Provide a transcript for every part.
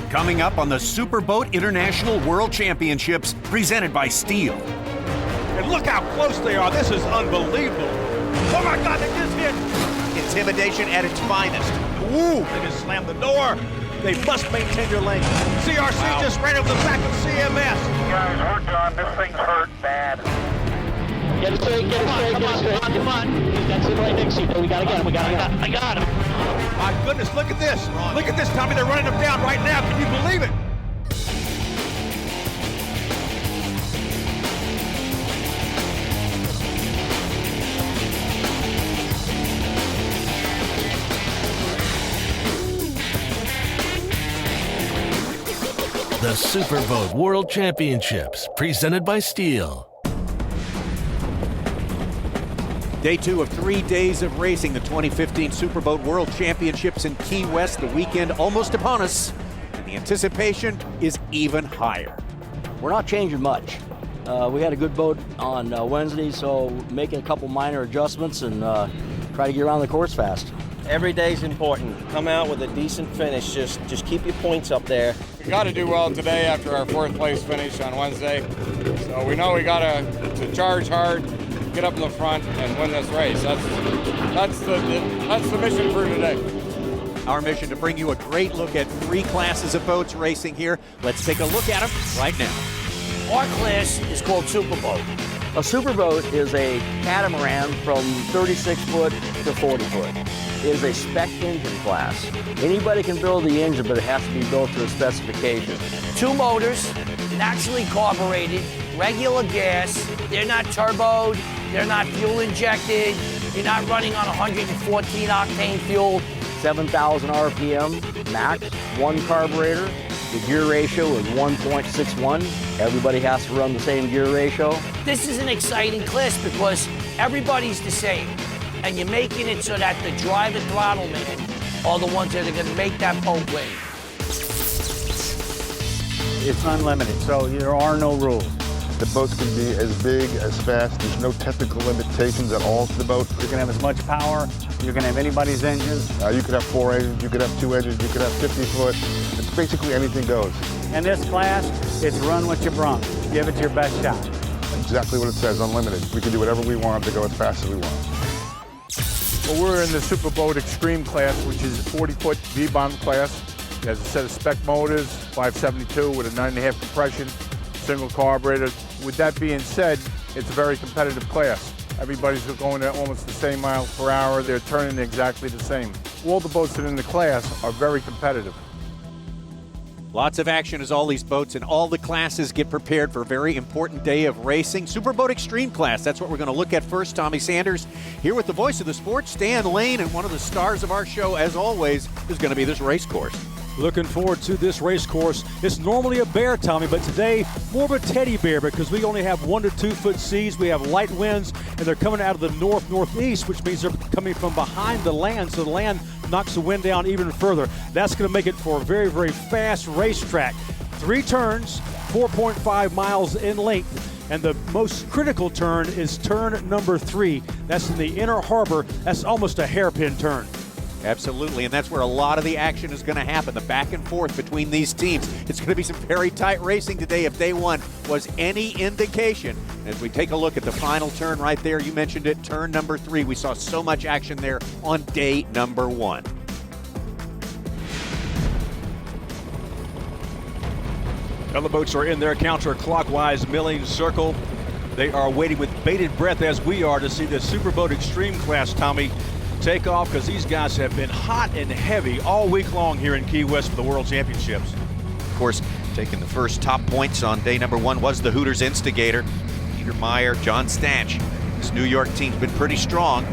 Coming up on the Superboat International World Championships, presented by STIHL. And look how close they are. This is unbelievable. Oh my God, they just hit. Intimidation at its finest. Ooh, they just slammed the door. They must maintain their lane. CRC just ran over the back of CMS. Guys, we're done. This thing's hurt bad. Get it straight, get it straight, get it straight. Come on. That's it right next to you. We gotta get him, I got him. My goodness, look at this. Look at this, Tommy. They're running them down right now. Can you believe it? The Superboat World Championships, presented by STIHL. Day 2 of 3 days of racing, the 2015 Superboat World Championships in Key West. The weekend almost upon us, and the anticipation is even higher. We're not changing much. We had a good boat on Wednesday, so making a couple minor adjustments and try to get around the course fast. Every day's important. Come out with a decent finish. Just keep your points up there. We got to do well today after our 4th place finish on Wednesday. So we know we got to charge hard, get up in the front, and win this race. That's the mission for today. Our mission to bring you a great look at 3 classes of boats racing here. Let's take a look at them right now. Our class is called Superboat. A superboat is a catamaran from 36 foot to 40 foot. It is a spec engine class. Anybody can build the engine, but it has to be built to a specification. 2 motors, naturally carbureted, regular gas. They're not turboed, they're not fuel injected. You're not running on 114 octane fuel. 7,000 RPM max, 1 carburetor. The gear ratio is 1.61. Everybody has to run the same gear ratio. This is an exciting class because everybody's the same. And you're making it so that the driver throttle men are the ones that are going to make that boat win. It's unlimited, so there are no rules. The boats can be as big, as fast. There's no technical limitations at all to the boat. You can have as much power. You can have anybody's engine. You could have 4 engines, you could have 2 engines, you could have 50 foot. It's basically anything goes. In this class, it's run what you brung. Give it your best shot. Exactly what it says, unlimited. We can do whatever we want to go as fast as we want. Well, we're in the Superboat Extreme class, which is a 40-foot V-bomb class. It has a set of spec motors, 572 with a 9.5 compression, single carburetor. With that being said, it's a very competitive class. Everybody's going at almost the same miles per hour. They're turning exactly the same. All the boats that are in the class are very competitive. Lots of action as all these boats and all the classes get prepared for a very important day of racing. Superboat Extreme class, that's what we're going to look at first. Tommy Sanders here with the voice of the sport, Stan Lane, and one of the stars of our show, as always, is going to be this race course. Looking forward to this race course. It's normally a bear, Tommy, but today more of a teddy bear because we only have 1 to 2 foot seas. We have light winds, and they're coming out of the northeast, which means they're coming from behind the land, so the land knocks the wind down even further. That's going to make it for a very, very fast racetrack. 3 turns, 4.5 miles in length, and the most critical turn is turn number 3. That's in the inner harbor. That's almost a hairpin turn. Absolutely, and that's where a lot of the action is going to happen, the back and forth between these teams. It's going to be some very tight racing today if day 1 was any indication. As we take a look at the final turn right there, you mentioned it, turn number 3. We saw so much action there on day number 1. Other boats are in their counterclockwise milling circle. They are waiting with bated breath, as we are, to see the Superboat Extreme class, Tommy, take off, because these guys have been hot and heavy all week long here in Key West for the World Championships. Of course, taking the first top points on day number 1 was the Hooters Instigator. Peter Meyer, John Stanch. This New York team's been pretty strong.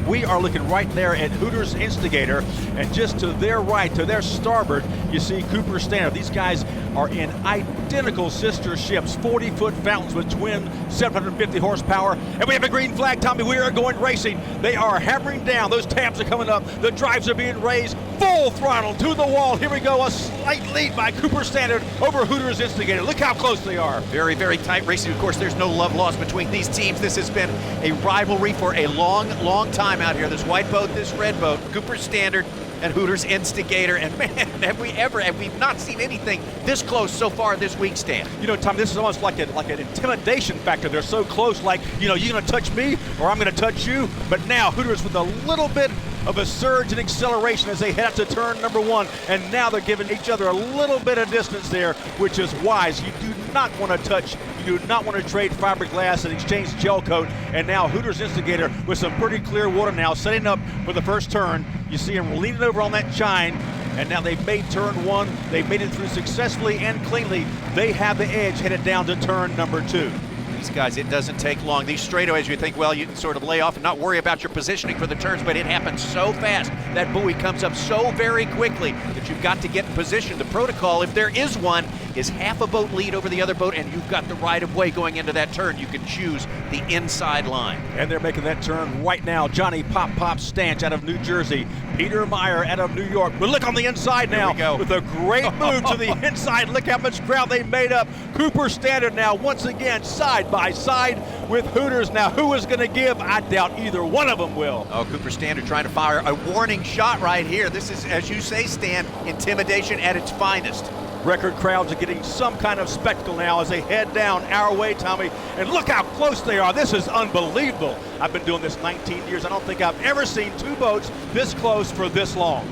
We are looking right there at Hooters Instigator, and just to their right, to their starboard, you see Cooper Standard. These guys are in identical sister ships, 40-foot fountains with twin 750 horsepower. And we have a green flag, Tommy. We are going racing. They are hammering down. Those tabs are coming up. The drives are being raised. Full throttle to the wall. Here we go. A slight lead by Cooper Standard over Hooters Instigator. Look how close they are. Very, very tight racing. Of course, there's no love lost between these teams. This has been a rivalry for a long, long time out here. This white boat, this red boat, Cooper Standard and Hooters Instigator. And man, have we not seen anything this close so far this week, Stan? You know, Tom, this is almost like an intimidation factor. They're so close, like, you know, you're going to touch me or I'm going to touch you. But now Hooters with a little bit of a surge in acceleration as they head out to turn number 1, and now they're giving each other a little bit of distance there, which is wise. You do not want to touch, you do not want to trade fiberglass and exchange gel coat, and now Hooters Instigator with some pretty clear water now, setting up for the first turn. You see him leaning over on that chine, and now they've made turn 1. They've made it through successfully and cleanly. They have the edge headed down to turn number 2. These guys, it doesn't take long. These straightaways, you think, well, you can sort of lay off and not worry about your positioning for the turns, but it happens so fast. That buoy comes up so very quickly that you've got to get in position. The protocol, if there is one, is half a boat lead over the other boat, and you've got the right of way going into that turn. You can choose the inside line. And they're making that turn right now. Johnny Pop Stanch out of New Jersey. Peter Meyer out of New York. But look on the inside now with a great move to the inside. Look how much ground they made up. Cooper Standard now once again side by side with Hooters. Now who is going to give? I doubt either one of them will. Oh, Cooper Standard trying to fire a warning shot right here. This is, as you say, Stan, intimidation at its finest. Record crowds are getting some kind of spectacle now as they head down our way, Tommy. And look how close they are. This is unbelievable. I've been doing this 19 years. I don't think I've ever seen two boats this close for this long.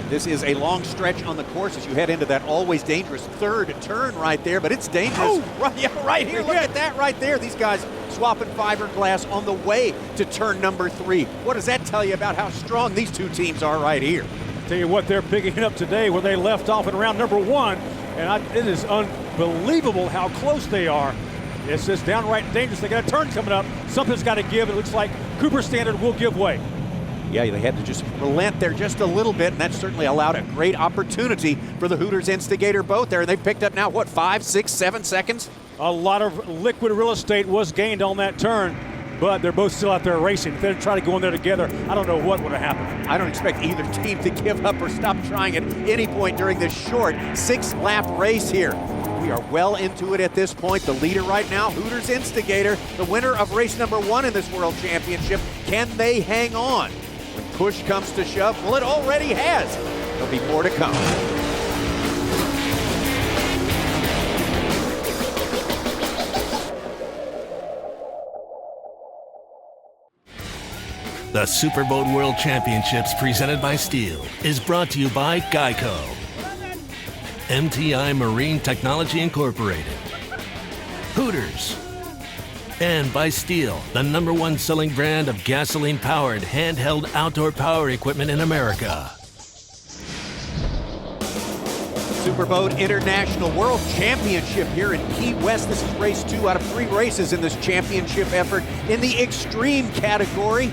This is a long stretch on the course as you head into that always dangerous third turn right there, but it's dangerous. Oh, right here. Look at that right there. These guys swapping fiberglass on the way to turn number 3. What does that tell you about how strong these two teams are right here? Tell you what, they're picking it up today where they left off in round number 1, and it is unbelievable how close they are. It's just downright dangerous. They got a turn coming up. Something's got to give. It looks like Cooper Standard will give way. Yeah, they had to just relent there just a little bit, and that certainly allowed a great opportunity for the Hooters Instigator boat there. And they've picked up now, what, 5, 6, 7 seconds? A lot of liquid real estate was gained on that turn, but they're both still out there racing. If they'd try to go in there together, I don't know what would have happened. I don't expect either team to give up or stop trying at any point during this short 6-lap race here. We are well into it at this point. The leader right now, Hooters Instigator, the winner of race number 1 in this World Championship. Can they hang on? When push comes to shove, well, it already has. There'll be more to come. The Superboat World Championships presented by STIHL is brought to you by Geico, MTI Marine Technology Incorporated, Hooters, and by STIHL, the #1 selling brand of gasoline-powered handheld outdoor power equipment in America. Superboat International World Championship here in Key West. This is race 2 out of 3 races in this championship effort in the extreme category.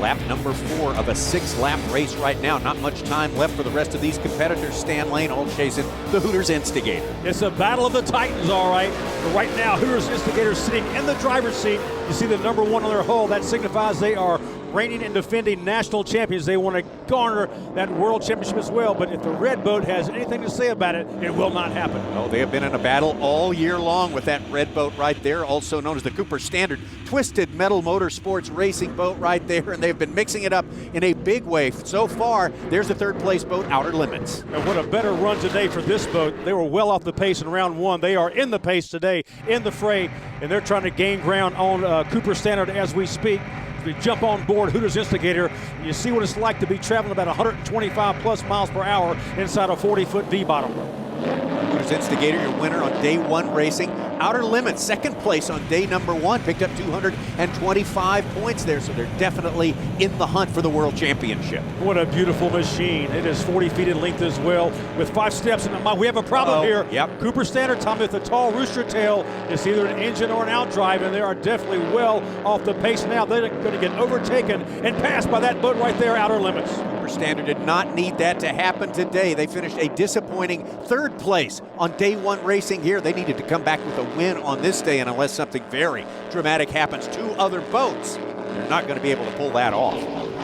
Lap number 4 of a 6-lap race right now. Not much time left for the rest of these competitors. Stan Lane all chasing the Hooters Instigator. It's a battle of the Titans, all right. But right now, Hooters Instigator sitting in the driver's seat. You see the number 1 on their hull. That signifies they are reigning and defending national champions. They want to garner that world championship as well. But if the red boat has anything to say about it, it will not happen. Oh, they have been in a battle all year long with that red boat right there, also known as the Cooper Standard Twisted Metal Motorsports racing boat right there, and they've been mixing it up in a big way. So far, there's the 3rd place boat, Outer Limits. And what a better run today for this boat. They were well off the pace in round 1. They are in the pace today, in the fray, and they're trying to gain ground on Cooper Standard as we speak. We jump on board Hooters Instigator, and you see what it's like to be traveling about 125 plus miles per hour inside a 40-foot V-bottom. Hooters Instigator, your winner on day 1 racing. Outer Limits, 2nd place on day number 1, picked up 225 points there, so they're definitely in the hunt for the World Championship. What a beautiful machine. It is 40 feet in length as well, with 5 steps. And we have a problem here. Yep. Cooper Standard, Tommy, with a tall rooster tail. It's either an engine or an outdrive, and they are definitely well off the pace now. They're going to get overtaken and passed by that boat right there, Outer Limits. Cooper Standard did not need that to happen today. They finished a disappointing 3rd place on day 1 racing here. They needed to come back with a win on this day, and unless something very dramatic happens to other boats, they're not going to be able to pull that off.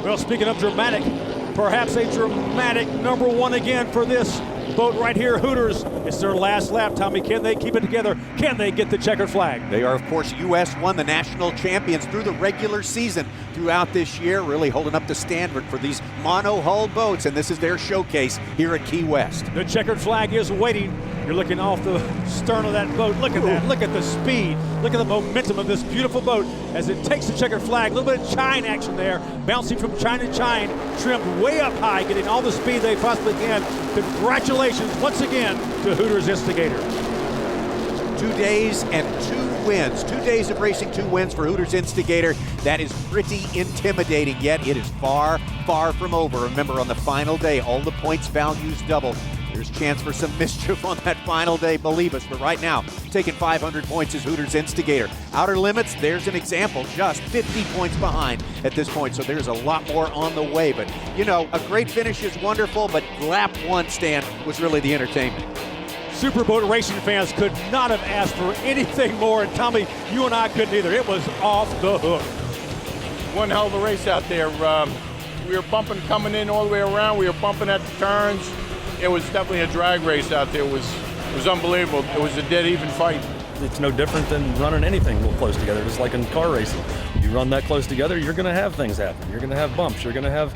Well, speaking of dramatic, perhaps a dramatic number 1 again for this boat right here, Hooters. It's their last lap, Tommy. Can they keep it together? Can they get the checkered flag? They are, of course, US 1, the national champions through the regular season throughout this year, really holding up the standard for these mono-hull boats, and this is their showcase here at Key West. The checkered flag is waiting. You're looking off the stern of that boat. Look at that. Look at the speed. Look at the momentum of this beautiful boat as it takes the checkered flag. A little bit of chine action there, bouncing from chine to chine, trimmed way up high, getting all the speed they possibly can. Congratulations once again to Hooters Instigator. 2 days and 2 wins. 2 days of racing, 2 wins for Hooters Instigator. That is pretty intimidating, yet it is far, far from over. Remember, on the final day, all the points values double. There's a chance for some mischief on that final day, believe us. But right now, taking 500 points is Hooters Instigator. Outer Limits, there's an example, just 50 points behind at this point. So there's a lot more on the way. But, you know, a great finish is wonderful, but lap 1, Stan, was really the entertainment. Superboat racing fans could not have asked for anything more. And Tommy, you and I couldn't either. It was off the hook. One hell of a race out there. We were bumping coming in all the way around. We were bumping at the turns. It was definitely a drag race out there. It was unbelievable. It was a dead even fight. It's no different than running anything real close together, just like in car racing. You run that close together, you're going to have things happen. You're going to have bumps. You're going to have,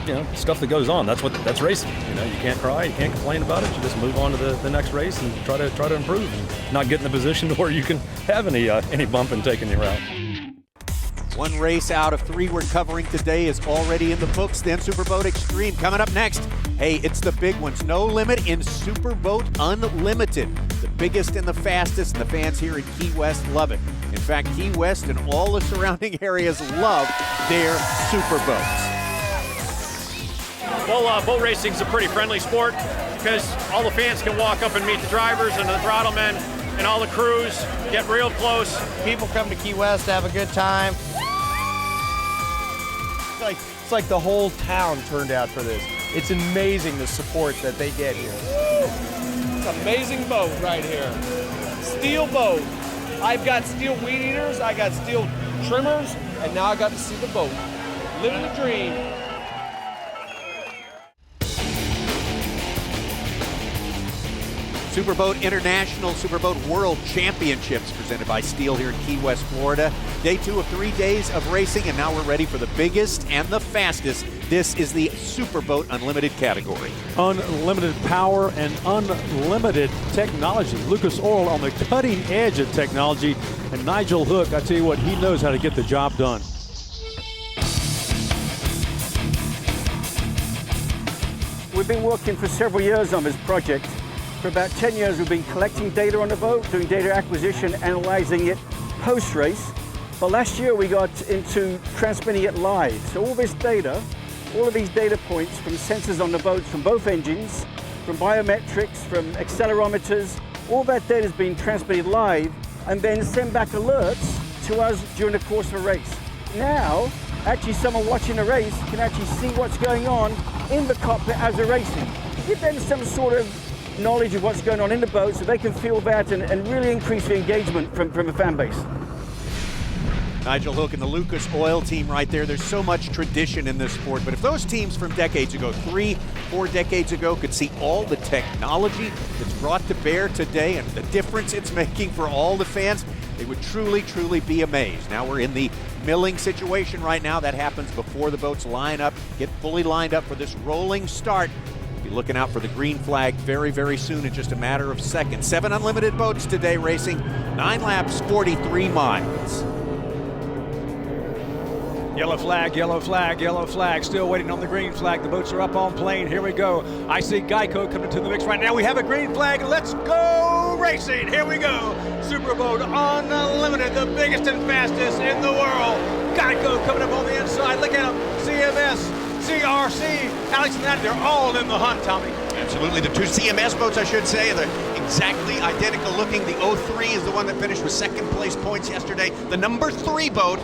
you know, stuff that goes on. That's racing. You know, you can't cry, you can't complain about it. You just move on to the next race and try to improve and not get in a position to where you can have any bumping taking you out. 1 race out of 3 we're covering today is already in the books. Then Superboat Extreme coming up next. Hey, it's the big ones. No limit in Superboat Unlimited. The biggest and the fastest, and the fans here in Key West love it. In fact, Key West and all the surrounding areas love their Superboats. Well, boat racing is a pretty friendly sport because all the fans can walk up and meet the drivers and the throttlemen and all the crews, get real close. People come to Key West to have a good time. It's like the whole town turned out for this. It's amazing the support that they get here. It's an amazing boat right here. Steel boat. I've got steel weed eaters, I got steel trimmers, and now I got to see the boat. Living the dream. Superboat International Superboat World Championships presented by STIHL here in Key West, Florida. Day 2 of 3 days of racing, and now we're ready for the biggest and the fastest. This is the Superboat Unlimited category. Unlimited power and unlimited technology. Lucas Oil on the cutting edge of technology. And Nigel Hook, I tell you what, he knows how to get the job done. We've been working for several years on this project. For about 10 years, we've been collecting data on the boat, doing data acquisition, analyzing it post-race. But last year, we got into transmitting it live. So all this data, all of these data points from sensors on the boats, from both engines, from biometrics, from accelerometers, all that data is being transmitted live and then sent back alerts to us during the course of a race. Now, actually someone watching a race can actually see what's going on in the cockpit as they're racing. Give them some sort of knowledge of what's going on in the boat so they can feel that and really increase the engagement from a fan base. Nigel Hook and the Lucas Oil team right there. There's so much tradition in this sport, but if those teams from decades ago, 3-4 decades ago, could see all the technology that's brought to bear today and the difference it's making for all the fans, they would truly, truly be amazed. Now we're in the milling situation right now. That happens before the boats line up, get fully lined up for this rolling start. Be looking out for the green flag very, very soon in just a matter of seconds. 7 unlimited boats today racing, 9 laps, 43 miles. Yellow flag, yellow flag, yellow flag. Still waiting on the green flag. The boats are up on plane. Here we go. I see Geico coming to the mix right now. We have a green flag. Let's go racing. Here we go. Superboat Unlimited, the biggest and fastest in the world. Geico coming up on the inside. Look at them. CMS, CRC, Alex and that, they're all in the hunt, Tommy. Absolutely. The 2 CMS boats, I should say, they're exactly identical looking. The 03 is the one that finished with second place points yesterday. The number 3 boat,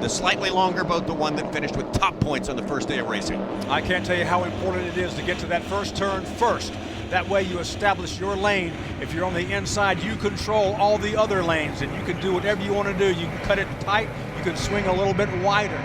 the slightly longer boat, the one that finished with top points on the first day of racing. I can't tell you how important it is to get to that first turn first. That way you establish your lane. If you're on the inside, you control all the other lanes, and you can do whatever you want to do. You can cut it tight, you can swing a little bit wider.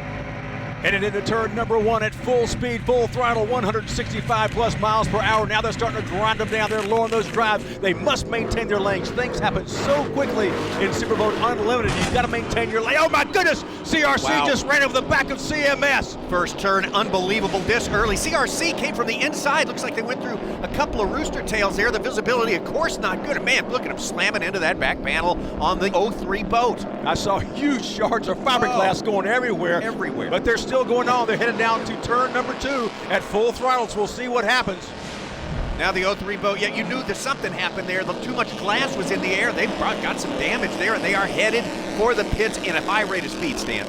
Headed into turn number 1 at full speed, full throttle, 165 plus miles per hour. Now they're starting to grind them down. They're lowering those drives. They must maintain their lanes. Things happen so quickly in Superboat Unlimited. You've got to maintain your lane. Oh my goodness! CRC just ran over the back of CMS. First turn, unbelievable disc early. CRC came from the inside. Looks like they went through a couple of rooster tails there. The visibility, of course, not good. Man, look at them slamming into that back panel on the 03 boat. I saw huge shards of fiberglass going everywhere. Everywhere. But they're still going on. They're headed down to turn number 2 at full throttle, so we'll see what happens. Now the 03 boat, you knew that something happened there. Too much glass was in the air. They've got some damage there, and they are headed for the pits in a high rate of speed, Stan.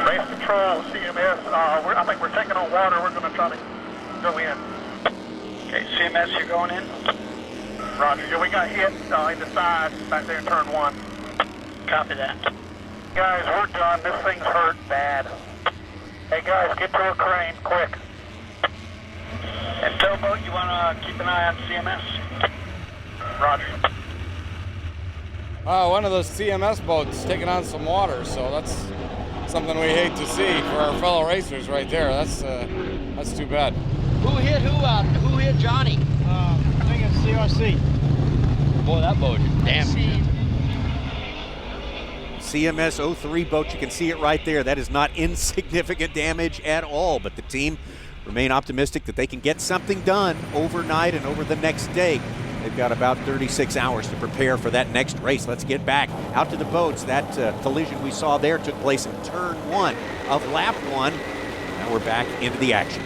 Race control, CMS. I think we're taking on water. We're going to try to go in. Okay, CMS, you're going in? Roger. Yeah, we got hit in the side back there in turn 1. Copy that. Guys, we're done. This thing's hurt bad. Hey, guys, get to a crane, quick. And towboat, you want to keep an eye on CMS? Roger. One of those CMS boats taking on some water, so that's something we hate to see for our fellow racers right there. That's too bad. Who hit who hit Johnny? I think it's CRC. Boy, that boat damn. CMS 03 boat, you can see it right there. That is not insignificant damage at all, but the team remain optimistic that they can get something done overnight and over the next day. They've got about 36 hours to prepare for that next race. Let's get back out to the boats. That collision we saw there took place in turn 1 of lap 1. Now we're back into the action.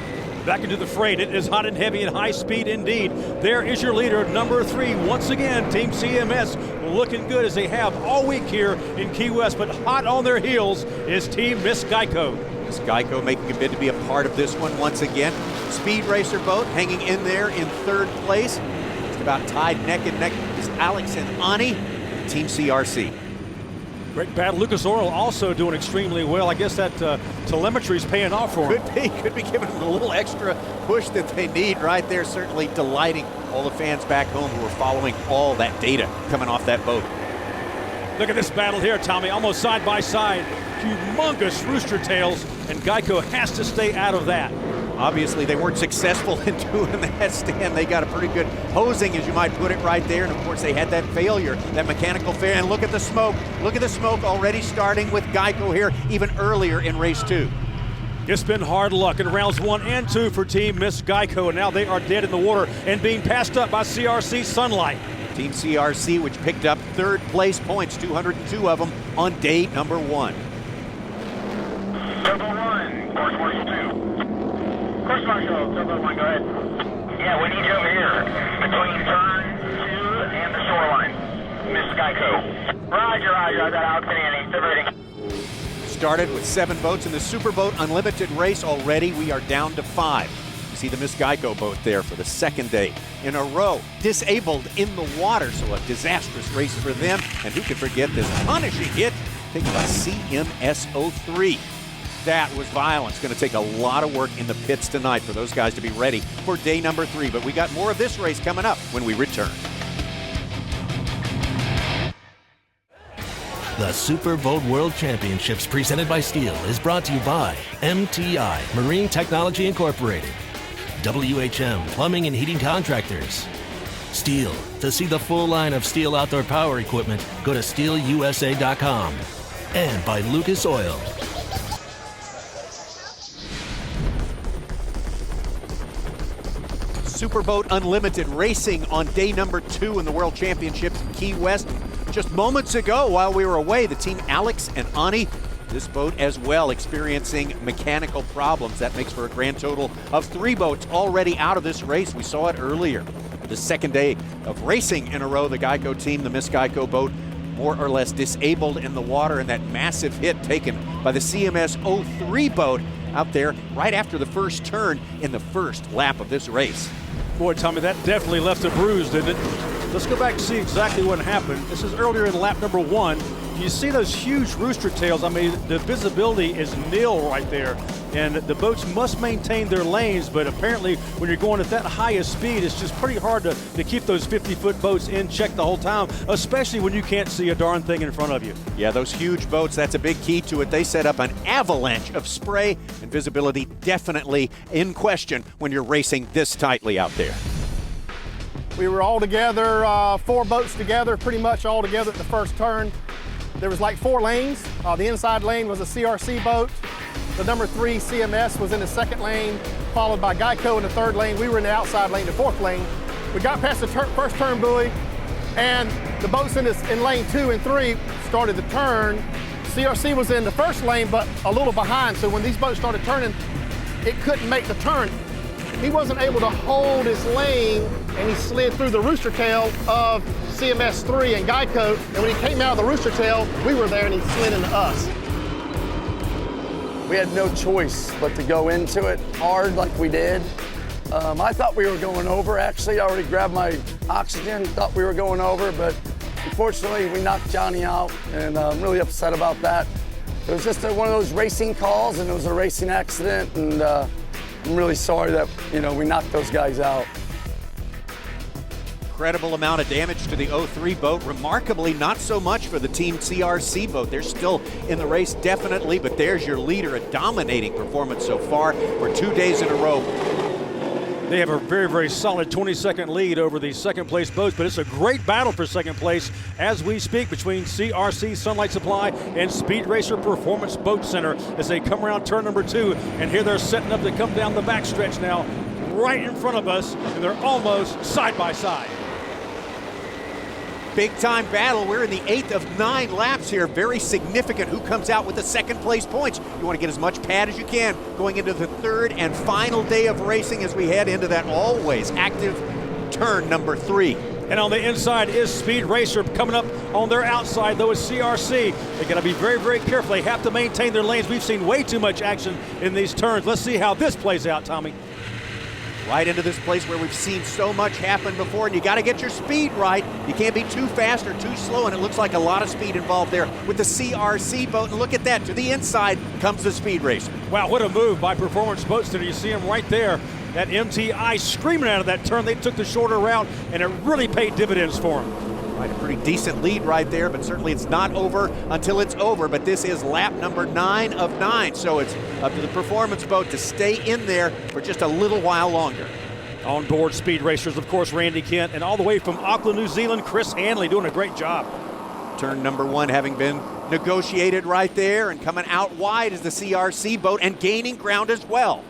Back into the freight. It is hot and heavy and high speed indeed. There is your leader, number 3. Once again, Team CMS looking good as they have all week here in Key West, but hot on their heels is Team Miss Geico. Miss Geico making a bid to be a part of this one once again. Speed Racer boat hanging in there in 3rd place. Just about tied neck and neck is Alex and Ani, Team CRC. Great battle. Lucas Oil also doing extremely well. I guess that telemetry is paying off for him. Could be giving them a little extra push that they need right there. Certainly delighting all the fans back home who are following all that data coming off that boat. Look at this battle here, Tommy, almost side by side. Humongous rooster tails, and Geico has to stay out of that. Obviously, they weren't successful in doing that, Stan. They got a pretty good hosing, as you might put it, right there. And, of course, they had that failure, that mechanical failure. And look at the smoke. Look at the smoke already starting with Geico here, even earlier in race 2. It's been hard luck in rounds 1 and 2 for Team Miss Geico, and now they are dead in the water and being passed up by CRC Sunlight. Team CRC, which picked up 3rd place points, 202 of them on day number 1. Turbo 1, course 42. Course Marshal, Turbo 1, go ahead. Yeah, we need you over here, between turn 2 and the shoreline. Miss Geico. Roger, I got outstanding. They're ready. Started with 7 boats in the Superboat Unlimited race already. We are down to 5. You see the Miss Geico boat there for the 2nd day in a row. Disabled in the water, so a disastrous race for them. And who can forget this punishing hit taken by CMS 03. That was violent. It's going to take a lot of work in the pits tonight for those guys to be ready for day number 3. But we got more of this race coming up when we return. The Superboat World Championships presented by STIHL is brought to you by MTI Marine Technology Incorporated, WHM Plumbing and Heating Contractors, STIHL. To see the full line of STIHL outdoor power equipment, go to stihlusa.com. And by Lucas Oil. Superboat Unlimited racing on day number 2 in the World Championships in Key West. Just moments ago, while we were away, the team Alex and Ani, this boat as well, experiencing mechanical problems. That makes for a grand total of 3 boats already out of this race. We saw it earlier. The 2nd day of racing in a row, the Geico team, the Miss Geico boat, more or less disabled in the water, and that massive hit taken by the CMS 03 boat out there right after the first turn in the first lap of this race. Boy, Tommy, that definitely left a bruise, didn't it? Let's go back and see exactly what happened. This is earlier in lap number 1. You see those huge rooster tails. I mean, the visibility is nil right there. And the boats must maintain their lanes, but apparently when you're going at that highest speed, it's just pretty hard to keep those 50-foot boats in check the whole time, especially when you can't see a darn thing in front of you. Yeah, those huge boats, that's a big key to it. They set up an avalanche of spray, and visibility definitely in question when you're racing this tightly out there. We were all together, 4 boats together, pretty much all together at the first turn. There was like 4 lanes. The inside lane was a CRC boat. The number 3 CMS was in the second lane, followed by Geico in the third lane. We were in the outside lane, the fourth lane. We got past the first turn buoy, and the boats in lane 2 and 3 started the turn. CRC was in the first lane, but a little behind, so when these boats started turning, it couldn't make the turn. He wasn't able to hold his lane, and he slid through the rooster tail of CMS 3 and Geico, and when he came out of the rooster tail, we were there, and he slid into us. We had no choice but to go into it hard like we did. I thought we were going over, actually. I already grabbed my oxygen, thought we were going over, but unfortunately we knocked Johnny out, and I'm really upset about that. It was just one of those racing calls, and it was a racing accident, and I'm really sorry that, we knocked those guys out. Incredible amount of damage to the 03 boat. Remarkably, not so much for the Team CRC boat. They're still in the race, definitely, but there's your leader, a dominating performance so far for 2 days in a row. They have a very, very solid 20-second lead over the second-place boats, but it's a great battle for second place as we speak between CRC Sunlight Supply and Speed Racer Performance Boat Center as they come around turn number 2, and here they're setting up to come down the backstretch now, right in front of us, and they're almost side by side. Big time battle. We're in the 8th of 9 laps here. Very significant who comes out with the second place points. You want to get as much pad as you can going into the 3rd and final day of racing as we head into that always active turn number 3. And on the inside is Speed Racer coming up on their outside, though, is CRC. They're going to be very, very careful. They have to maintain their lanes. We've seen way too much action in these turns. Let's see how this plays out, Tommy. Right into this place where we've seen so much happen before, and you got to get your speed right. You can't be too fast or too slow, and it looks like a lot of speed involved there with the CRC boat. And look at that, to the inside comes the Speed Racer. Wow, what a move by Performance Boat Center. You see him right there. That MTI screaming out of that turn. They took the shorter route, and it really paid dividends for him. Right, a pretty decent lead right there, but certainly it's not over until it's over. But this is lap number 9 of 9, so it's up to the Performance boat to stay in there for just a little while longer. On board Speed Racers, of course, Randy Kent, and all the way from Auckland, New Zealand, Chris Hanley doing a great job. Turn number 1 having been negotiated right there, and coming out wide is the CRC boat and gaining ground as well.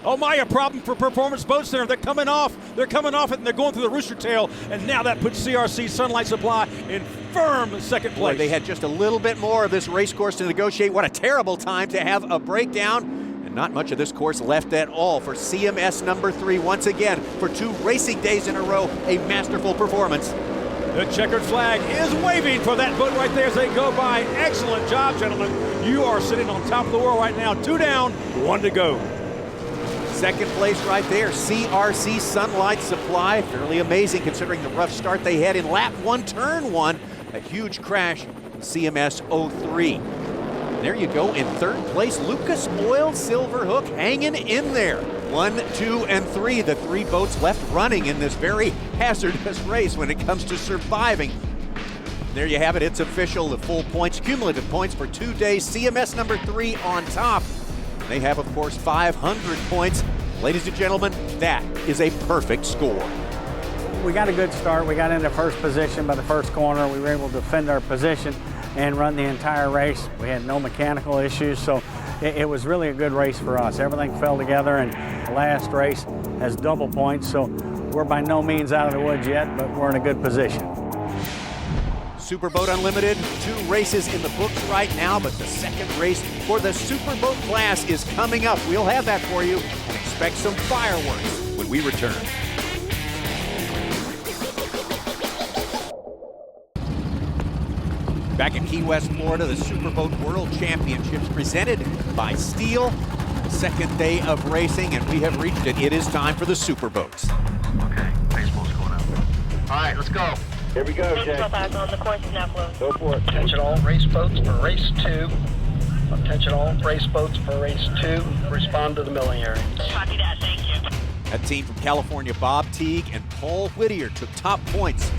Oh my, a problem for Performance Boat Center. They're coming off it, and they're going through the rooster tail, and now that puts CRC Sunlight Supply in firm second place. Boy, they had just a little bit more of this race course to negotiate. What a terrible time to have a breakdown, and not much of this course left at all for CMS number 3. Once again, for 2 racing days in a row, a masterful performance. The checkered flag is waving for that boat right there as they go by. Excellent job, gentlemen. You are sitting on top of the world right now. 2 down, 1 to go. Second place right there, CRC Sunlight Supply. Fairly amazing considering the rough start they had in lap 1, turn 1. A huge crash in CMS 03. And there you go in 3rd place, Lucas Oil Silverhook hanging in there. 1, 2, and 3, the 3 boats left running in this very hazardous race when it comes to surviving. There you have it, it's official, the full points, cumulative points for 2 days. CMS number 3 on top. They have, of course, 500 points. Ladies and gentlemen, that is a perfect score. We got a good start. We got into first position by the first corner. We were able to defend our position and run the entire race. We had no mechanical issues, so it was really a good race for us. Everything fell together, and the last race has double points, so we're by no means out of the woods yet, but we're in a good position. Superboat Unlimited, 2 races in the books right now, but the second race for the Superboat class is coming up. We'll have that for you, and expect some fireworks when we return. Back in Key West, Florida, the Superboat World Championships presented by STIHL. The second day of racing, and we have reached it. It is time for the Superboats. Okay, baseball's going out. All right, let's go. Here we go, Jay. Back on the course is now closed. Go for it. Attention all race boats for race 2. Attention all race boats for race 2. Respond to the milling area. Copy that, thank you. That team from California, Bob Teague and Paul Whittier, took top points.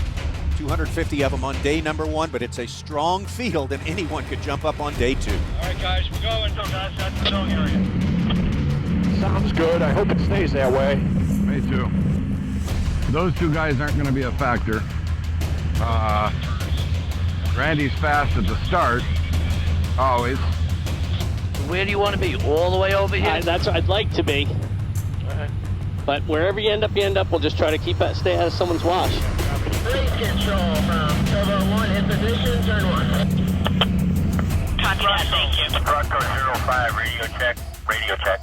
250 of them on day number 1, but it's a strong field and anyone could jump up on day 2. All right, guys, we're going. So, guys, that's the milling area. Sounds good. I hope it stays that way. Me too. Those two guys aren't going to be a factor. Randy's fast at the start, always. Where do you want to be? All the way over here? That's where I'd like to be. But wherever you end up, we'll just try to stay out of someone's wash. Race control from Turbo 1 in position, turn 1. Copy that, thank you. Bronco 05, radio check. Radio check.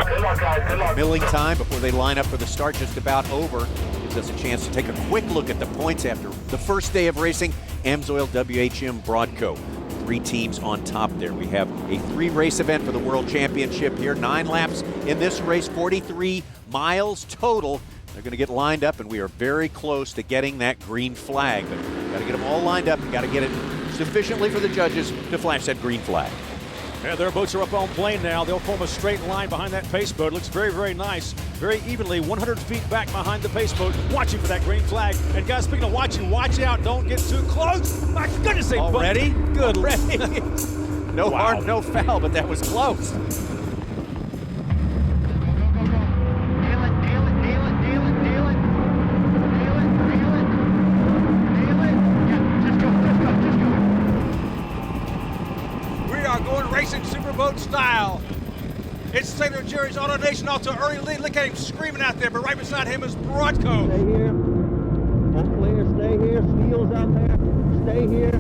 Good luck, guys, good luck. Milling time before they line up for the start just about over. Gives us a chance to take a quick look at the points after the first day of racing. AMSOIL, WHM, Broadco. 3 teams on top there. We have a 3-race event for the World Championship here. 9 laps in this race, 43 miles total. They're going to get lined up, and we are very close to getting that green flag. But we've got to get them all lined up. We've got to get it sufficiently for the judges to flash that green flag. Yeah, their boats are up on plane now. They'll form a straight line behind that pace boat. It looks very, very nice. Very evenly, 100 feet back behind the pace boat, watching for that green flag. And guys, speaking of watching, watch out. Don't get too close. My goodness, they already? Good. Already? No harm, no foul, but that was close. Racing superboat style. It's Sailor Jerry's Auto Nation off to an early lead. Look at him screaming out there, but right beside him is Broadco. Stay here. That's clear. Stay here. Steel's out there. Stay here.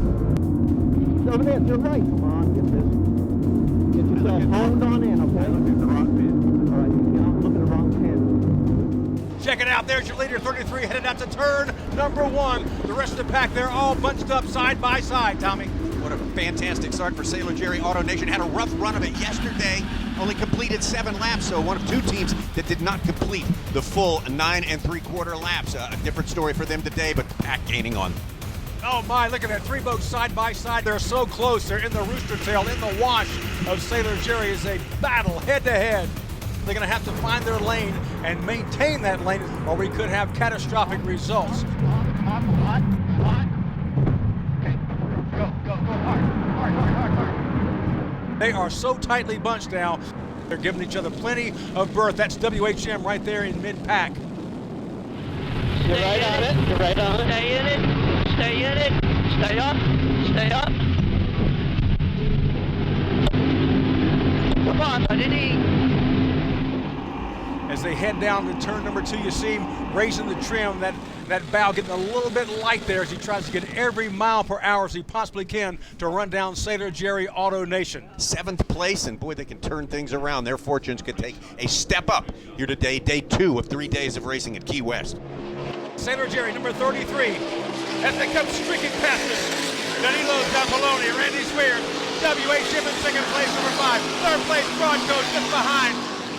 Over there to the right. Come on, get this. Get yourself honed on in, okay? Look at the wrong pin. All right, look at the wrong pin. Check it out. There's your leader, 33, headed out to turn number 1. The rest of the pack, they're all bunched up side by side, Tommy. What a fantastic start for Sailor Jerry Auto Nation. Had a rough run of it yesterday. Only completed 7 laps, so one of 2 teams that did not complete the full 9 3/4 laps. A different story for them today, but the pack gaining on. Oh my, look at that. 3 boats side by side. They're so close. They're in the rooster tail, in the wash of Sailor Jerry. Is a battle head to head. They're going to have to find their lane and maintain that lane, or we could have catastrophic results. They are so tightly bunched now. They're giving each other plenty of berth. That's WHM right there in mid-pack. You're right on it. You're right on it. Stay in it. Stay in it. Stay up. Stay up. Come on, buddy. As they head down to turn number 2, you see him raising the trim, that bow getting a little bit light there as he tries to get every mile per hour as he possibly can to run down Sailor Jerry Auto Nation. 7th place, and boy, they can turn things around. Their fortunes could take a step up here today, day 2 of 3 days of racing at Key West. Sailor Jerry, number 33, as they come streaking past us. Danilo Zampoloni, Randy Swears, WHM in 2nd place, number 5. 3rd place, Broadco just behind.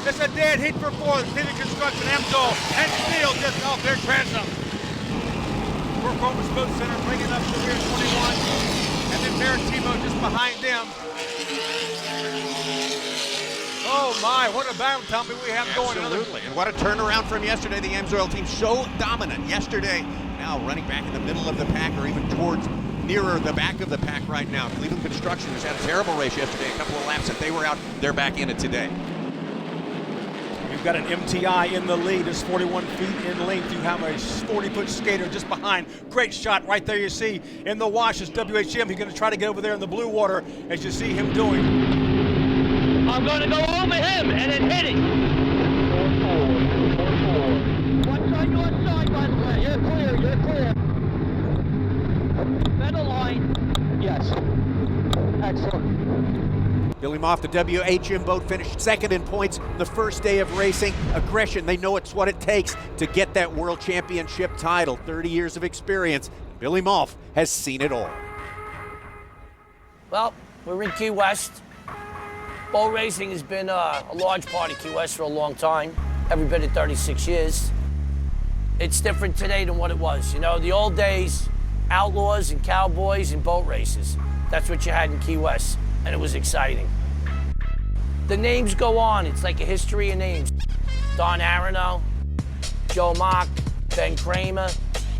It's a dead heat for 4th. City Construction, AMSOIL, and STIHL just off their transom. Performance Boat Center bringing up to rear 21, and then Maritimo just behind them. Oh my, what a battle, Tommy, we have going. Absolutely, and what a turnaround from yesterday. The AMSOIL team so dominant yesterday. Now running back in the middle of the pack, or even towards nearer the back of the pack right now. Cleveland Construction has had a terrible race yesterday. A couple of laps that they were out, they're back in it today. You've got an MTI in the lead. It's 41 feet in length. You have a 40-foot skater just behind. Great shot right there you see in the wash is WHM. He's going to try to get over there in the blue water as you see him doing. I'm going to go over him and then hit it. What's on your side, by the way? You're clear, you're clear. Middle line. Yes. Excellent. Billy Moff, the WHM boat, finished 2nd in points the first day of racing. Aggression, they know it's what it takes to get that World Championship title. 30 years of experience. Billy Moff has seen it all. Well, we're in Key West. Boat racing has been a large part of Key West for a long time, every bit of 36 years. It's different today than what it was. You know, the old days, outlaws and cowboys and boat races. That's what you had in Key West, and it was exciting. The names go on. It's like a history of names. Don Arano, Joe Mock, Ben Kramer,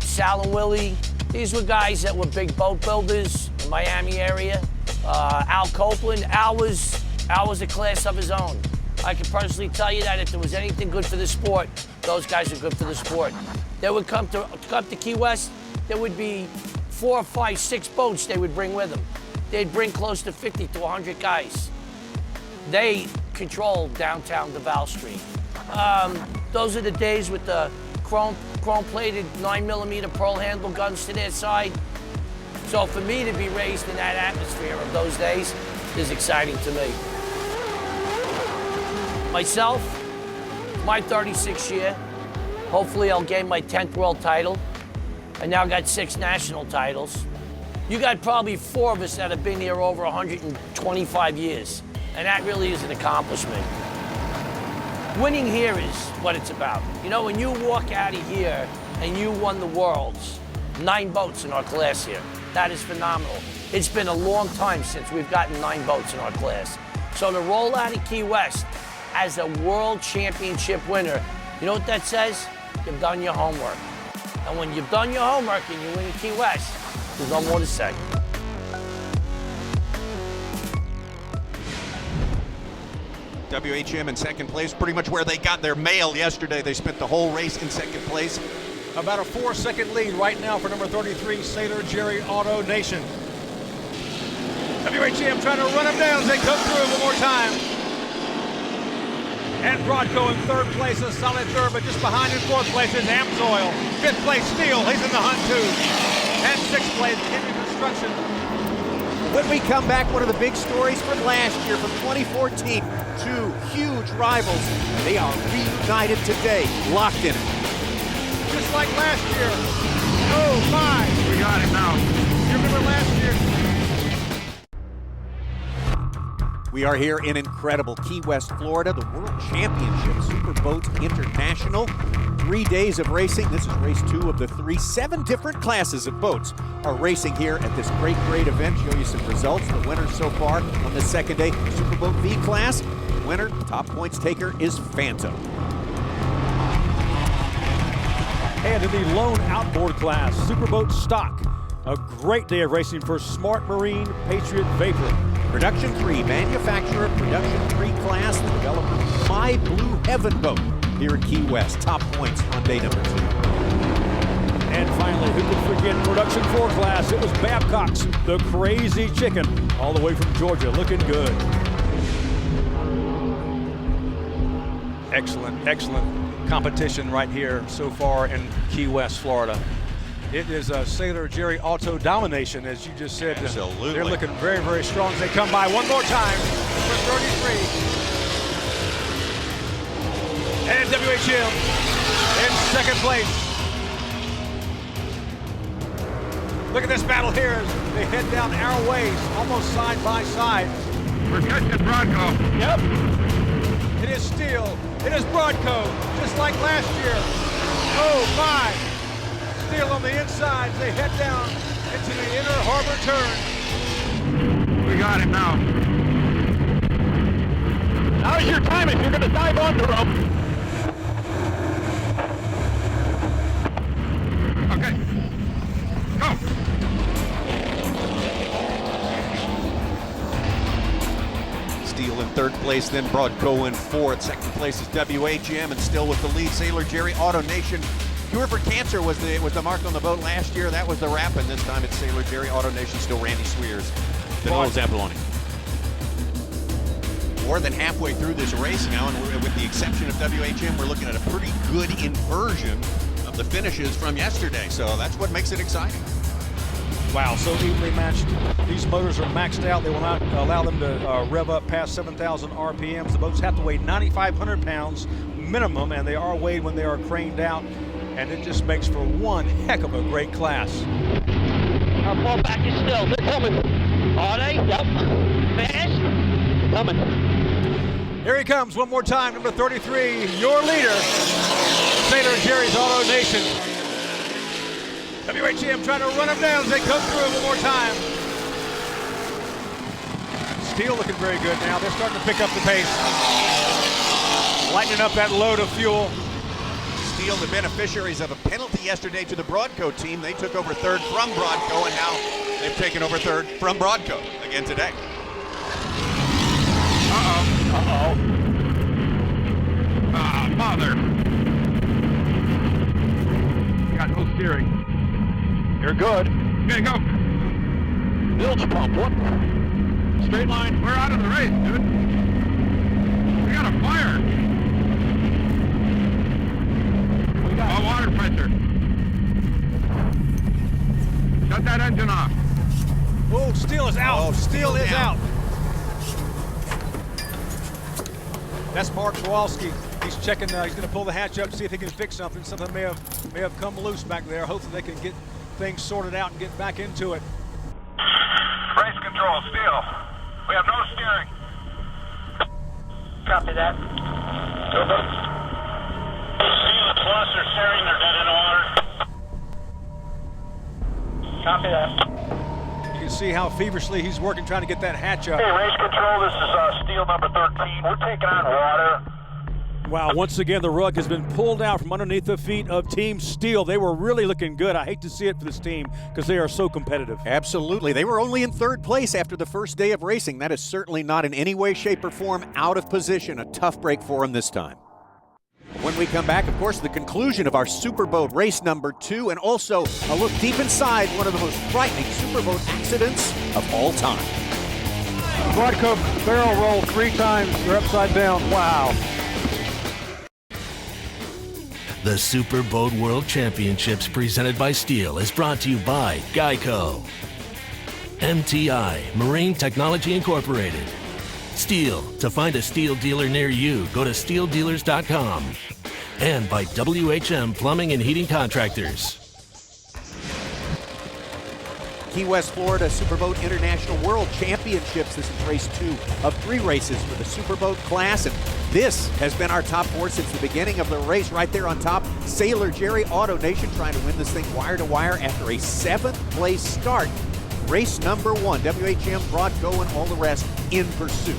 Sal and Willie. These were guys that were big boat builders in Miami area. Al Copeland, Al was a class of his own. I can personally tell you that if there was anything good for the sport, those guys are good for the sport. They would come to Key West, there would be 4, 5, 6 boats they would bring with them. They'd bring close to 50 to 100 guys. They controlled downtown Duval Street. Those are the days with the chrome-plated 9mm pearl handle guns to their side. So for me to be raised in that atmosphere of those days is exciting to me. Myself, my 36th year, hopefully I'll gain my 10th world title. I now got 6 national titles. You got probably 4 of us that have been here over 125 years, and that really is an accomplishment. Winning here is what it's about. You know, when you walk out of here and you won the Worlds, 9 boats in our class here. That is phenomenal. It's been a long time since we've gotten 9 boats in our class. So to roll out of Key West as a world championship winner, you know what that says? You've done your homework. And when you've done your homework and you win in Key West, there's no more to say. WHM in second place, pretty much where they got their mail yesterday. They spent the whole race in second place. About a 4-second lead right now for number 33, Sailor Jerry Auto Nation. WHM trying to run them down as they come through one more time. And Brodko in 3rd place, a solid 3rd, but just behind in 4th place is Amsoil. 5th place, Steele, he's in the hunt too. And 6th place, Henry Construction. When we come back, one of the big stories from last year, from 2014, 2 huge rivals. They are reunited today, locked in it. Just like last year. Oh, my. We got it now. You remember last year? We are here in incredible Key West, Florida, the World Championship Superboat International. 3 days of racing. This is race 2 of the 3. 7 different classes of boats are racing here at this great event. Show you some results. The winner so far on the second day, Superboat V class. The winner, top points taker, is Phantom. And in the lone outboard class, Superboat Stock. A great day of racing for Smart Marine Patriot Vapor. Production 3, manufacturer, Production 3 class, the developer, My Blue Heaven boat here in Key West. Top points on day number 2. And finally, who could forget Production 4 class? It was Babcock's The Crazy Chicken, all the way from Georgia, looking good. Excellent, excellent competition right here so far in Key West, Florida. It is a Sailor Jerry Auto domination, as you just said. Absolutely. They're looking very, very strong as they come by one more time for 33. And WHM in second place. Look at this battle here as they head down our ways, almost side by side. We're catching Brodko. Yep. It is Steele. It is Brodko, just like last year. Oh, my. Steele on the inside. They head down into the inner harbor turn. We got him now. Now's your time if you're going to dive on the rope. Okay. Go. Steele in 3rd place, then Brodko in 4th. Second place is WHM, and still with the lead, Sailor Jerry Auto Nation. Cure for Cancer was the mark on the boat last year. That was the wrap, and this time it's Sailor Jerry Auto Nation, still Randy Swears. Danilo Zampoloni. More than halfway through this race now, and with the exception of WHM, we're looking at a pretty good inversion of the finishes from yesterday. So that's what makes it exciting. Wow, so evenly matched. These motors are maxed out. They will not allow them to rev up past 7,000 RPMs. The boats have to weigh 9,500 pounds minimum, and they are weighed when they are craned out. And it just makes for one heck of a great class. Our ball back is still. They're coming. Are they? Yep. Fast. Coming. Here he comes one more time, number 33, your leader, Sailor Jerry's Auto Nation. WHM trying to run them down as they come through one more time. STIHL looking very good now. They're starting to pick up the pace. Lightening up that load of fuel. STIHL, the beneficiaries of a penalty yesterday to the Broadco team. They took over third from Broadco, and now they've taken over third from Broadco again today. Ah, mother. Got no steering. You're good. Okay, go. Bilge pump, what? Straight line. We're out of the race, dude. We got a fire. We got water pressure. Shut that engine off. Oh, STIHL is out. Oh, STIHL is down. out. That's Mark Kowalski. He's checking. He's going to pull the hatch up, see if he can fix something. Something may have come loose back there. Hopefully they can get things sorted out and get back into it. Race control, STIHL. We have no steering. Copy that. Go boats. STIHL plus are steering. They're dead in the water. Copy that. You can see how feverishly he's working trying to get that hatch up. Hey, race control, this is STIHL number 13. We're taking on water. Wow, once again, the rug has been pulled out from underneath the feet of Team STIHL. They were really looking good. I hate to see it for this team because they are so competitive. Absolutely. They were only in third place after the first day of racing. That is certainly not in any way, shape, or form out of position. A tough break for them this time. When we come back, of course, the conclusion of our Superboat race number 2, and also a look deep inside one of the most frightening Superboat accidents of all time. Broadco barrel roll 3 times. They're upside down. Wow. The Superboat World Championships presented by STIHL is brought to you by Geico, MTI, Marine Technology Incorporated, STIHL. To find a STIHL dealer near you, go to stihldealers.com. And by WHM Plumbing and Heating Contractors. Key West, Florida Superboat International World Championships. This is race 2 of 3 races for the Superboat class, and this has been our top 4 since the beginning of the race. Right there on top, Sailor Jerry Auto Nation trying to win this thing wire to wire after a 7th place start. Race number 1, WHM, Broadco, and all the rest in pursuit.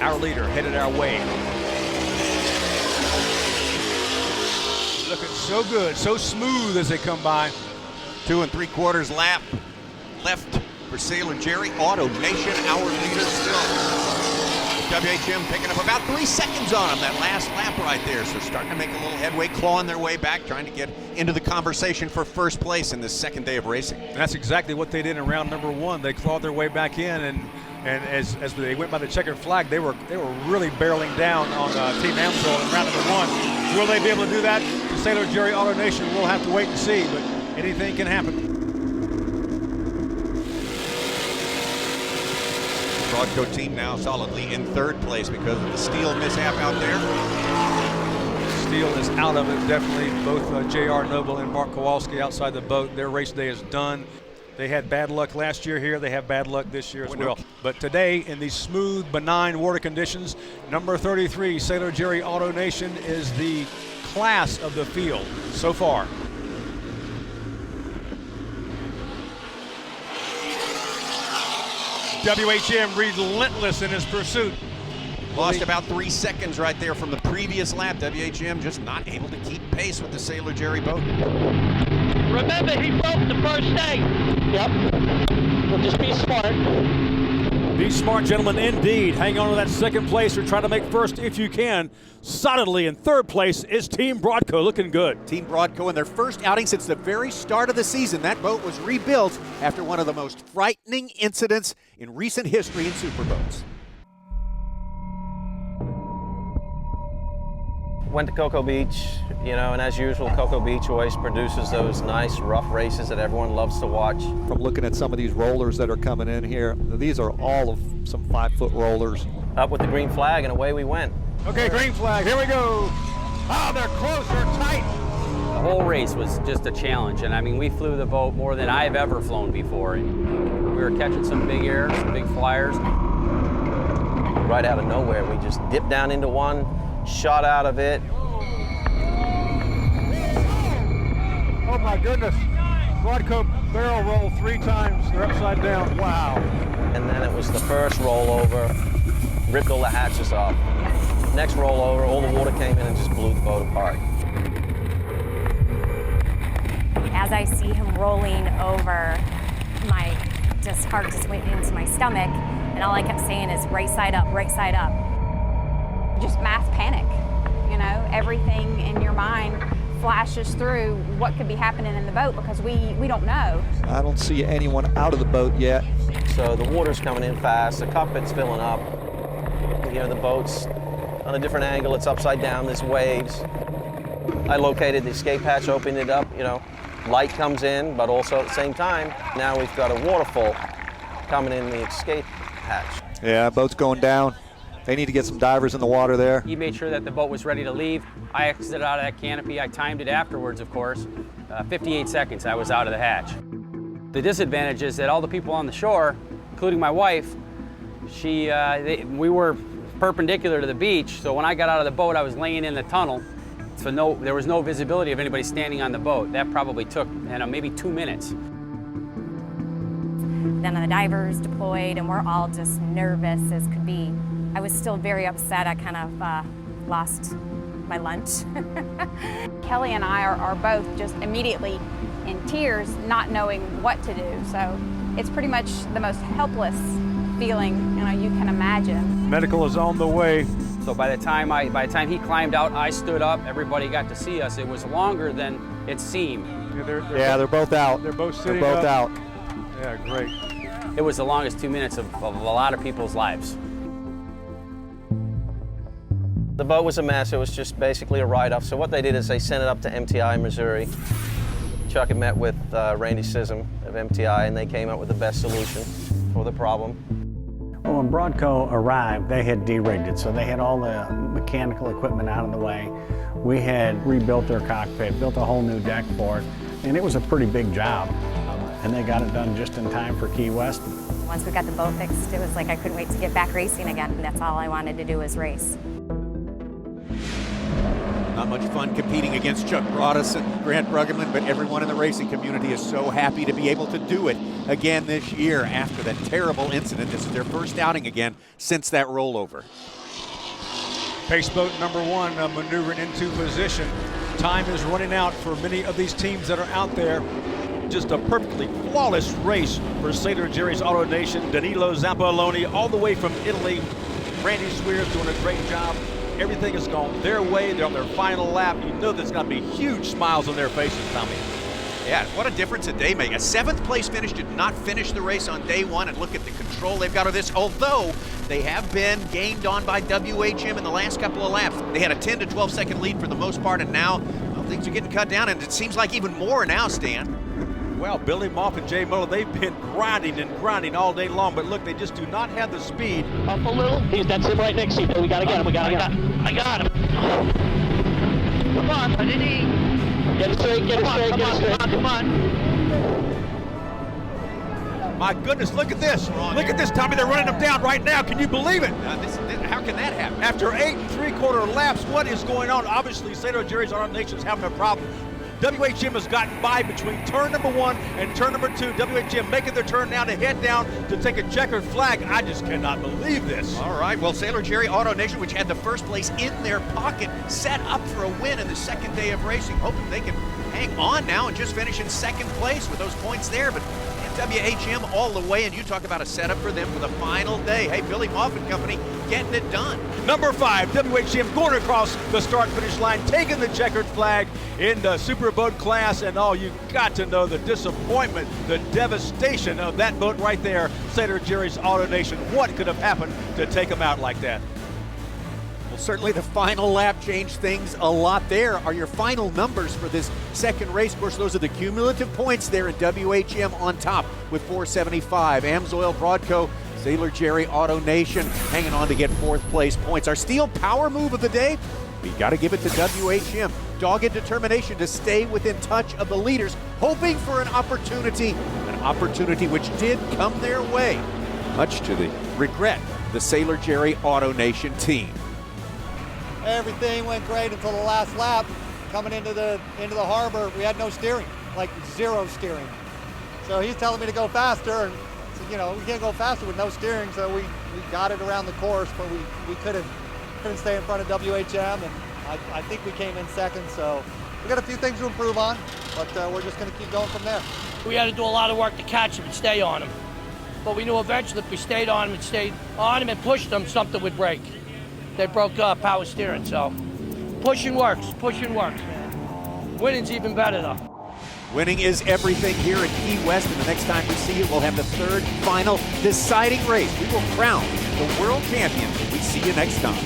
Our leader headed our way. Looking so good, so smooth as they come by. 2 3/4 lap left for Sailor Jerry Auto Nation, our leader still. WHM picking up about 3 seconds on him that last lap right there. So starting to make a little headway, clawing their way back, trying to get into the conversation for first place in this second day of racing. And that's exactly what they did in round number 1. They clawed their way back in, and as they went by the checkered flag, they were really barreling down on Team Amsoil in round number 1. Will they be able to do that to Sailor Jerry Auto Nation? We'll have to wait and see, but anything can happen. Broadco team now solidly in 3rd place because of the STIHL mishap out there. STIHL is out of it, definitely. Both J.R. Noble and Mark Kowalski outside the boat. Their race day is done. They had bad luck last year here. They have bad luck this year as well. But today, in these smooth, benign water conditions, number 33, Sailor Jerry Auto Nation, is the class of the field so far. WHM relentless in his pursuit. Lost about 3 seconds right there from the previous lap. WHM just not able to keep pace with the Sailor Jerry boat. Remember, he broke the first day. Yep. We'll just be smart. Be smart, gentlemen, indeed. Hang on to that 2nd place or try to make 1st if you can. Solidly in 3rd place is Team Broadco, looking good. Team Broadco in their first outing since the very start of the season. That boat was rebuilt after one of the most frightening incidents in recent history in superboats. Went to Cocoa Beach, and as usual, Cocoa Beach always produces those nice rough races that everyone loves to watch. From looking at some of these rollers that are coming in here, these are all of some 5-foot rollers. Up with the green flag and away we went. Okay, green flag, here we go. Oh, they're close, they're tight. The whole race was just a challenge, and I mean, we flew the boat more than I've ever flown before. And we were catching some big air, some big flyers. Right out of nowhere, we just dipped down into one, shot out of it. Oh my goodness. Broadcoat barrel roll 3 times. They're upside down. Wow. And then it was the first rollover, ripped all the hatches off. Next rollover, all the water came in and just blew the boat apart. As I see him rolling over, my heart just went into my stomach, and all I kept saying is right side up, right side up. Just mass panic, you know, everything in your mind flashes through what could be happening in the boat because we don't know. I don't see anyone out of the boat yet. So the water's coming in fast, the cockpit's filling up. You know, the boat's on a different angle, it's upside down, there's waves. I located the escape hatch, opened it up, you know, light comes in, but also at the same time, now we've got a waterfall coming in the escape hatch. Yeah, boat's going down. They need to get some divers in the water there. He made sure that the boat was ready to leave. I exited out of that canopy. I timed it afterwards, of course. 58 seconds, I was out of the hatch. The disadvantage is that all the people on the shore, including my wife, we were perpendicular to the beach, so when I got out of the boat, I was laying in the tunnel, so there was no visibility of anybody standing on the boat. That probably took, maybe 2 minutes. Then the divers deployed, and we're all just nervous as could be. I was still very upset. I kind of lost my lunch. Kelly and I are both just immediately in tears, not knowing what to do. So it's pretty much the most helpless feeling you can imagine. Medical is on the way. So by the time he climbed out, I stood up. Everybody got to see us. It was longer than it seemed. Yeah, they're both out. They're both sitting They're both up. out. Yeah, great. It was the longest 2 minutes of a lot of people's lives. The boat was a mess. It was just basically a write-off. So what they did is they sent it up to MTI, Missouri. Chuck had met with Randy Sissom of MTI, and they came up with the best solution for the problem. Well, when Broadco arrived, they had de-rigged it, so they had all the mechanical equipment out of the way. We had rebuilt their cockpit, built a whole new deck for it, and it was a pretty big job. And they got it done just in time for Key West. Once we got the boat fixed, it was like I couldn't wait to get back racing again. And that's all I wanted to do was race. Not much fun competing against Chuck Broaddus and Grant Bruggeman, but everyone in the racing community is so happy to be able to do it again this year after that terrible incident. This is their first outing again since that rollover. Pace boat number 1 maneuvering into position. Time is running out for many of these teams that are out there. Just a perfectly flawless race for Sailor Jerry's Auto Nation. Danilo Zampoloni all the way from Italy. Randy Swears doing a great job. Everything has gone their way. They're on their final lap. You know there's going to be huge smiles on their faces, Tommy. Yeah, what a difference a day makes. A 7th place finish, did not finish the race on day 1, and look at the control they've got of this, although they have been gained on by WHM in the last couple of laps. They had a 10 to 12 second lead for the most part, and now things are getting cut down, and it seems like even more now, Stan. Well, Billy Moff and Jay Muller, they've been grinding and grinding all day long, but look, they just do not have the speed. Up a little. That's him right next to you. We got to get him. I got him. Come on, Get it straight, get it straight, get it straight. Come on. My goodness, look at this. Look at this, Tommy. They're running them down right now. Can you believe it? How can that happen? After 8 3/4 laps, what is going on? Obviously, Sailor Jerry's Auto Nation's having a problem. WHM has gotten by between turn number 1 and turn number 2. WHM making their turn now to head down to take a checkered flag. I just cannot believe this. All right, well, Sailor Jerry Auto Nation, which had the first place in their pocket, set up for a win in the second day of racing, hoping they can hang on now and just finish in second place with those points there. But WHM all the way, and you talk about a setup for them for the final day. Hey, Billy Moff and company getting it done. Number 5, WHM going across the start-finish line, taking the checkered flag in the Super Boat class, and you got to know the disappointment, the devastation of that boat right there, Sailor Jerry's Auto Nation. What could have happened to take them out like that? Well, certainly the final lap changed things a lot. There are your final numbers for this second race. Of course, those are the cumulative points there in WHM on top with 475. Amsoil, Broadco, Sailor Jerry Auto Nation hanging on to get 4th place points. Our steel power move of the day, we got to give it to WHM. Dogged determination to stay within touch of the leaders, hoping for an opportunity which did come their way, much to the regret of the Sailor Jerry Auto Nation team. Everything went great until the last lap. Coming into the harbor, we had no steering. like zero steering. So he's telling me to go faster, and I said, you know, we can't go faster with no steering, so we got it around the course, but we couldn't stay in front of WHM, and I think we came in second, so we got a few things to improve on, but we're just going to keep going from there. We had to do a lot of work to catch him and stay on him. But we knew eventually if we stayed on him and pushed them, something would break. They broke power steering, so pushing works, man. Winning's even better though. Winning is everything here at Key West, and the next time we see you, we'll have the third final deciding race. We will crown the world champion. We see you next time.